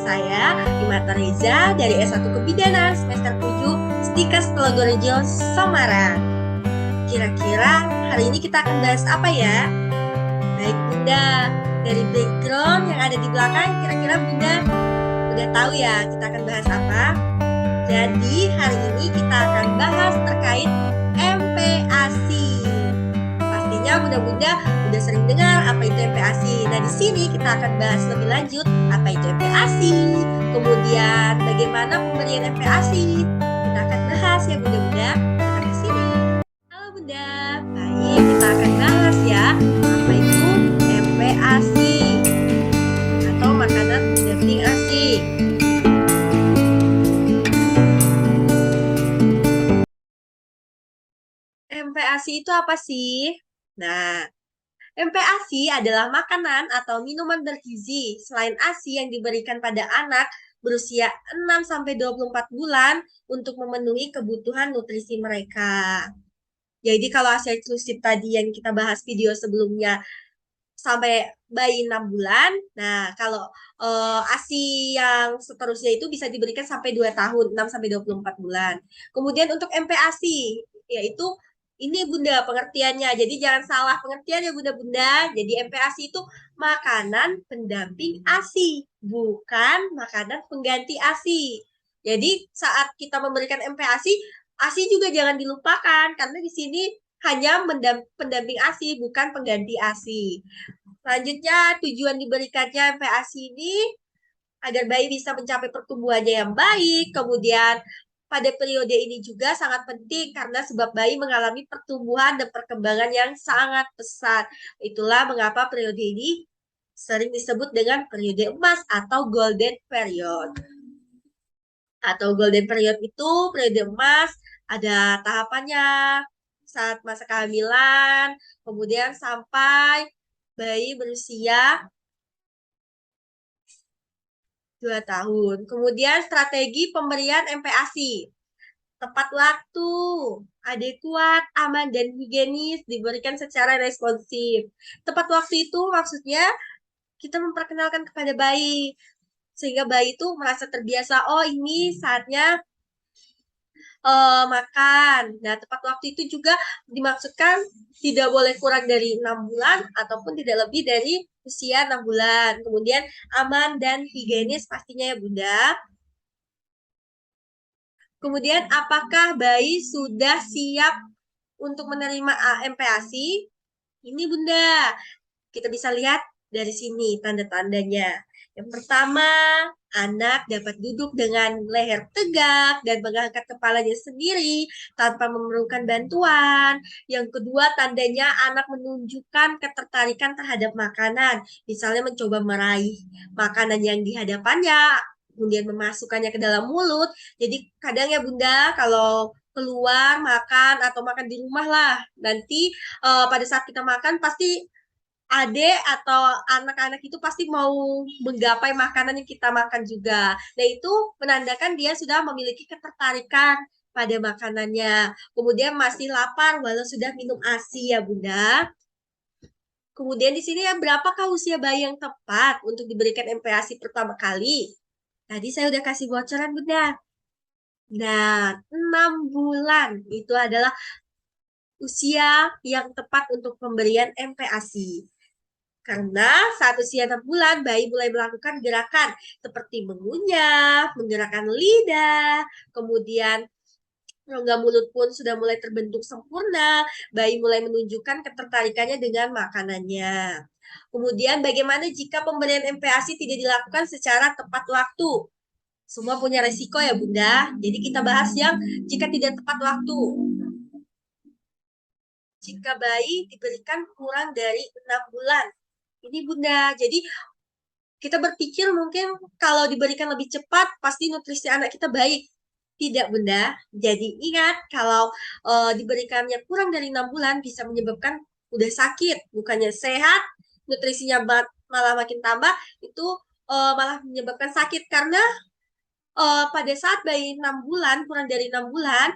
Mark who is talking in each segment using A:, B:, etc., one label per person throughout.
A: saya Imata Reza dari S1 Kebidanan semester 7 Stikes Telogorejo, Semarang. Kira-kira hari ini kita akan bahas apa ya? Baik Bunda, dari background yang ada di belakang, kira-kira Bunda udah tahu ya kita akan bahas apa? Jadi hari ini kita akan bahas terkait MPASI. Pastinya Bunda-Bunda udah sering dengar apa itu MPASI. Nah, di sini kita akan bahas lebih lanjut apa itu MPASI. Kemudian bagaimana pemberian MPASI. Kita akan bahas ya Bunda-Bunda. Tetap di sini. Halo Bunda. Baik, kita akan bahas ya apa itu MPASI atau makanan pendamping ASI. MPASI itu apa sih? Nah, MPASI adalah makanan atau minuman bergizi selain ASI yang diberikan pada anak berusia 6-24 bulan untuk memenuhi kebutuhan nutrisi mereka. Jadi kalau ASI eksklusif tadi yang kita bahas video sebelumnya sampai bayi 6 bulan, nah kalau ASI yang seterusnya itu bisa diberikan sampai 2 tahun, 6-24 bulan. Kemudian untuk MPASI, yaitu ini Bunda pengertiannya. Jadi jangan salah pengertian ya Bunda-Bunda. Jadi MPASI itu makanan pendamping ASI, bukan makanan pengganti ASI. Jadi saat kita memberikan MPASI, ASI juga jangan dilupakan karena di sini hanya pendamping ASI, bukan pengganti ASI. Selanjutnya, tujuan diberikannya MPASI ini agar bayi bisa mencapai pertumbuhannya yang baik. Kemudian pada periode ini juga sangat penting karena sebab bayi mengalami pertumbuhan dan perkembangan yang sangat pesat. Itulah mengapa periode ini sering disebut dengan periode emas atau golden period. Atau golden period itu periode emas, ada tahapannya saat masa kehamilan, kemudian sampai bayi berusia 2 tahun. Kemudian strategi pemberian MPASI. Tepat waktu, adekuat, aman, dan higienis diberikan secara responsif. Tepat waktu itu maksudnya kita memperkenalkan kepada bayi. Sehingga bayi itu merasa terbiasa, oh ini saatnya makan. Nah, tepat waktu itu juga dimaksudkan tidak boleh kurang dari 6 bulan ataupun tidak lebih dari usia 6 bulan. Kemudian aman dan higienis pastinya ya Bunda. Kemudian apakah bayi sudah siap untuk menerima MPASI? Ini Bunda, kita bisa lihat dari sini tanda-tandanya. Yang pertama, anak dapat duduk dengan leher tegak dan mengangkat kepalanya sendiri tanpa memerlukan bantuan. Yang kedua, tandanya anak menunjukkan ketertarikan terhadap makanan. Misalnya mencoba meraih makanan yang di hadapannya, kemudian memasukkannya ke dalam mulut. Jadi kadang ya Bunda, kalau keluar makan atau makan di rumah lah, nanti pada saat kita makan pasti adik atau anak-anak itu pasti mau menggapai makanan yang kita makan juga. Nah, itu menandakan dia sudah memiliki ketertarikan pada makanannya. Kemudian masih lapar walau sudah minum ASI ya, Bunda. Kemudian di sini ya, berapakah usia bayi yang tepat untuk diberikan MPASI pertama kali? Tadi saya udah kasih bocoran, Bunda. Nah, 6 bulan itu adalah usia yang tepat untuk pemberian MPASI. Karena saat usia 6 bulan, bayi mulai melakukan gerakan seperti mengunyah, menggerakkan lidah, kemudian rongga mulut pun sudah mulai terbentuk sempurna, bayi mulai menunjukkan ketertarikannya dengan makanannya. Kemudian bagaimana jika pemberian MPASI tidak dilakukan secara tepat waktu? Semua punya resiko ya Bunda, jadi kita bahas yang jika tidak tepat waktu. Jika bayi diberikan kurang dari 6 bulan. Ini Bunda, jadi kita berpikir mungkin kalau diberikan lebih cepat, pasti nutrisi anak kita baik. Tidak, Bunda. Jadi ingat, kalau diberikannya kurang dari 6 bulan, bisa menyebabkan udah sakit. Bukannya sehat, nutrisinya malah makin tambah, itu malah menyebabkan sakit. Karena pada saat bayi 6 bulan, kurang dari 6 bulan,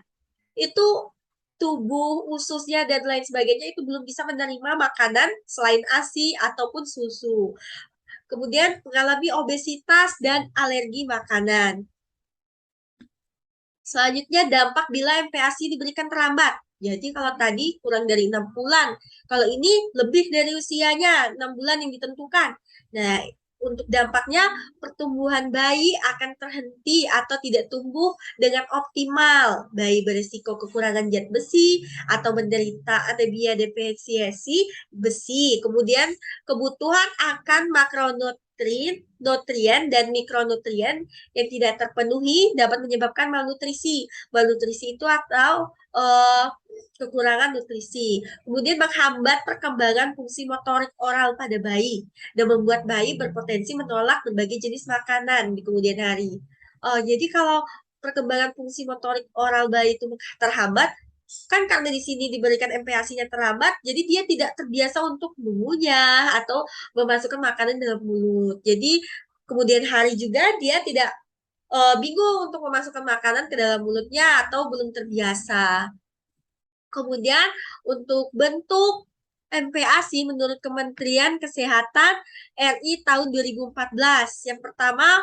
A: itu tubuh, ususnya, dan lain sebagainya itu belum bisa menerima makanan selain ASI ataupun susu. Kemudian mengalami obesitas dan alergi makanan. Selanjutnya dampak bila MPASI diberikan terlambat. Jadi kalau tadi kurang dari 6 bulan, kalau ini lebih dari usianya 6 bulan yang ditentukan. Nah, untuk dampaknya pertumbuhan bayi akan terhenti atau tidak tumbuh dengan optimal. Bayi berisiko kekurangan zat besi atau menderita anemia defisiensi besi. Kemudian kebutuhan akan nutrien dan mikronutrien yang tidak terpenuhi dapat menyebabkan malnutrisi. Malnutrisi itu atau kekurangan nutrisi. Kemudian menghambat perkembangan fungsi motorik oral pada bayi dan membuat bayi berpotensi menolak berbagai jenis makanan di kemudian hari. Jadi kalau perkembangan fungsi motorik oral bayi itu terhambat, kan karena di sini diberikan MPASI-nya terlambat, jadi dia tidak terbiasa untuk mengunyah atau memasukkan makanan dalam mulut. Jadi kemudian hari juga dia tidak bingung untuk memasukkan makanan ke dalam mulutnya atau belum terbiasa. Kemudian untuk bentuk MPASI menurut Kementerian Kesehatan RI tahun 2014. Yang pertama,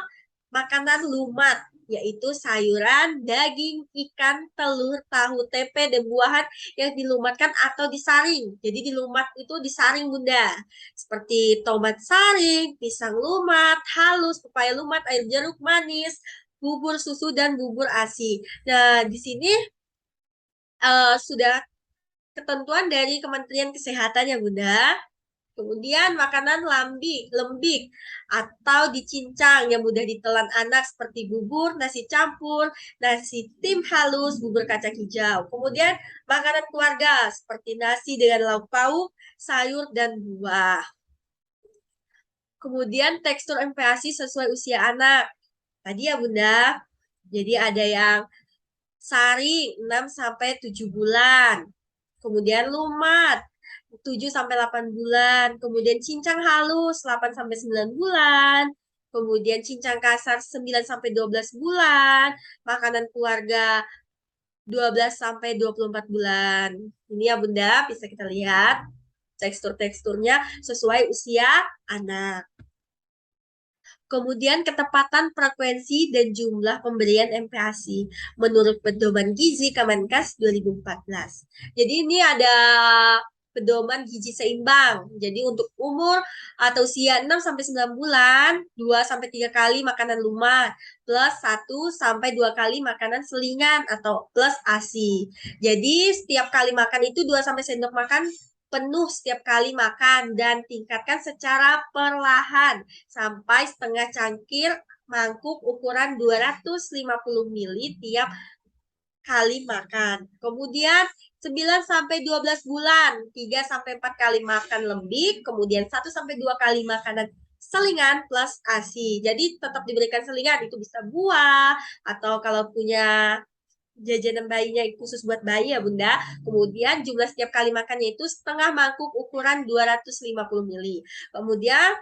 A: makanan lumat, yaitu sayuran, daging, ikan, telur, tahu, tempe, dan buahan yang dilumatkan atau disaring. Jadi dilumat itu disaring, Bunda. Seperti tomat saring, pisang lumat, halus, pepaya lumat, air jeruk manis, bubur susu, dan bubur ASI. Nah, di sini sudah ketentuan dari Kementerian Kesehatan ya Bunda. Kemudian makanan lembik atau dicincang yang mudah ditelan anak seperti bubur, nasi campur, nasi tim halus, bubur kacang hijau. Kemudian makanan keluarga seperti nasi dengan lauk pauk, sayur, dan buah. Kemudian tekstur MPASI sesuai usia anak. Tadi ya Bunda, jadi ada yang sari 6 sampai 7 bulan. Kemudian lumat 7 sampai 8 bulan, kemudian cincang halus 8 sampai 9 bulan, kemudian cincang kasar 9 sampai 12 bulan, makanan keluarga 12 sampai 24 bulan. Ini ya Bunda, bisa kita lihat tekstur-teksturnya sesuai usia anak. Kemudian ketepatan frekuensi dan jumlah pemberian MPASI menurut pedoman gizi Kemenkes 2014. Jadi ini ada pedoman gizi seimbang. Jadi untuk umur atau usia 6 sampai 9 bulan, 2 sampai 3 kali makanan lumat plus 1 sampai 2 kali makanan selingan atau plus ASI. Jadi setiap kali makan itu 2 sampai sendok makan penuh setiap kali makan dan tingkatkan secara perlahan sampai setengah cangkir mangkuk ukuran 250 ml tiap kali makan. Kemudian 9 sampai 12 bulan 3 sampai 4 kali makan lembik, kemudian 1 sampai 2 kali makanan selingan plus ASI. Jadi tetap diberikan selingan, itu bisa buah atau kalau punya jajanan bayinya khusus buat bayi ya Bunda. Kemudian jumlah setiap kali makannya itu setengah mangkuk ukuran 250 ml. Kemudian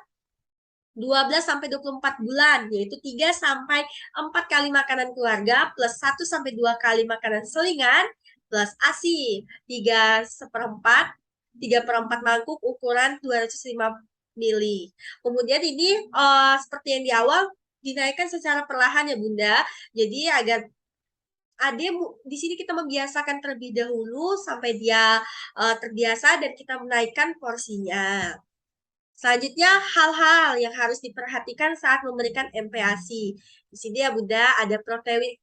A: 12 sampai 24 bulan yaitu 3 sampai 4 kali makanan keluarga plus 1 sampai 2 kali makanan selingan plus ASI 3/4 mangkuk ukuran 205 ml. Kemudian ini seperti yang di awal dinaikkan secara perlahan ya Bunda. Jadi agar di sini kita membiasakan terlebih dahulu sampai dia terbiasa dan kita menaikkan porsinya. Selanjutnya, hal-hal yang harus diperhatikan saat memberikan MPASI. Di sini ya Bunda, ada protein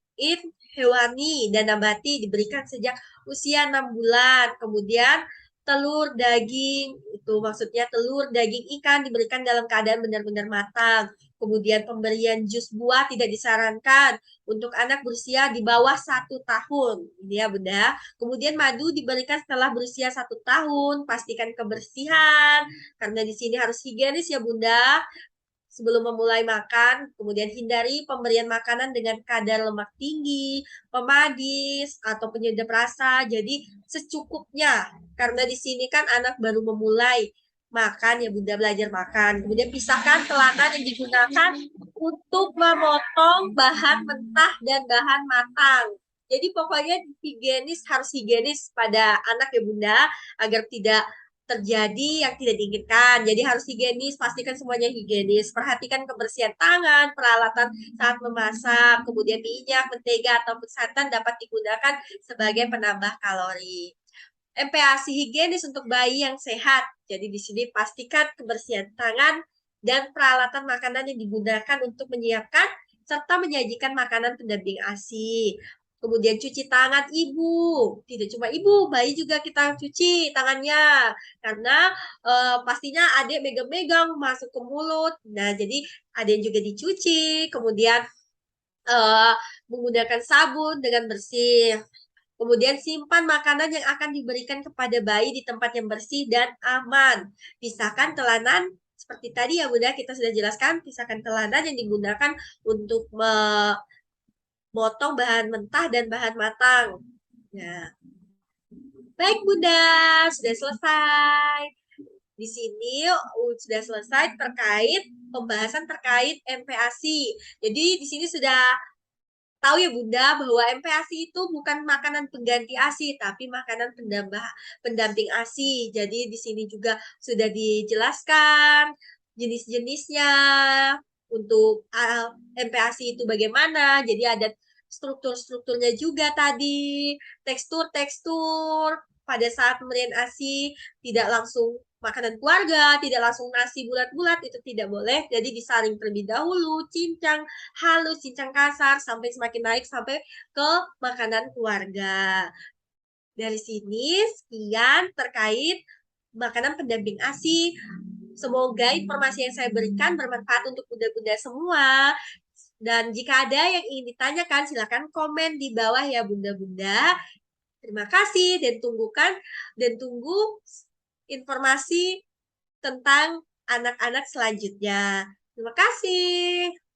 A: hewani dan nabati diberikan sejak usia 6 bulan. Kemudian telur, daging, itu maksudnya telur, daging ikan diberikan dalam keadaan benar-benar matang. Kemudian pemberian jus buah tidak disarankan untuk anak berusia di bawah 1 tahun. Ini ya Bunda. Kemudian madu diberikan setelah berusia 1 tahun. Pastikan kebersihan, karena di sini harus higienis ya Bunda. Sebelum memulai makan, kemudian hindari pemberian makanan dengan kadar lemak tinggi, pemadis, atau penyedap rasa. Jadi secukupnya, karena di sini kan anak baru memulai makan ya Bunda, belajar makan. Kemudian pisahkan telanan yang digunakan untuk memotong bahan mentah dan bahan matang. Jadi pokoknya higienis, harus higienis pada anak ya Bunda, agar tidak terjadi yang tidak diinginkan. Jadi harus higienis, pastikan semuanya higienis. Perhatikan kebersihan tangan, peralatan saat memasak, kemudian minyak, mentega, ataupun santan dapat digunakan sebagai penambah kalori. MPASI higienis untuk bayi yang sehat. Jadi di sini pastikan kebersihan tangan dan peralatan makanan yang digunakan untuk menyiapkan serta menyajikan makanan pendamping ASI. Kemudian cuci tangan ibu, tidak cuma ibu, bayi juga kita cuci tangannya karena pastinya adik megang-megang masuk ke mulut. Nah, jadi ada yang juga dicuci, kemudian eh, menggunakan sabun dengan bersih. Kemudian simpan makanan yang akan diberikan kepada bayi di tempat yang bersih dan aman. Pisahkan telanan seperti tadi ya Bunda kita sudah jelaskan, pisahkan telanan yang digunakan untuk memotong bahan mentah dan bahan matang. Nah, baik Bunda, sudah selesai. Di sini sudah selesai terkait pembahasan terkait MPASI. Jadi di sini sudah tahu ya Bunda bahwa MPASI itu bukan makanan pengganti ASI tapi makanan pendamping ASI. Jadi di sini juga sudah dijelaskan jenis-jenisnya untuk MPASI itu bagaimana. Jadi ada struktur-strukturnya juga tadi, tekstur-tekstur pada saat pemberian ASI tidak langsung makanan keluarga, tidak langsung nasi bulat-bulat itu tidak boleh. Jadi disaring terlebih dahulu, cincang halus, cincang kasar sampai semakin naik sampai ke makanan keluarga. Dari sini sekian terkait makanan pendamping ASI. Semoga informasi yang saya berikan bermanfaat untuk bunda-bunda semua. Dan jika ada yang ingin ditanyakan, silakan komen di bawah ya bunda-bunda. Terima kasih dan tunggu informasi tentang anak-anak selanjutnya. Terima kasih.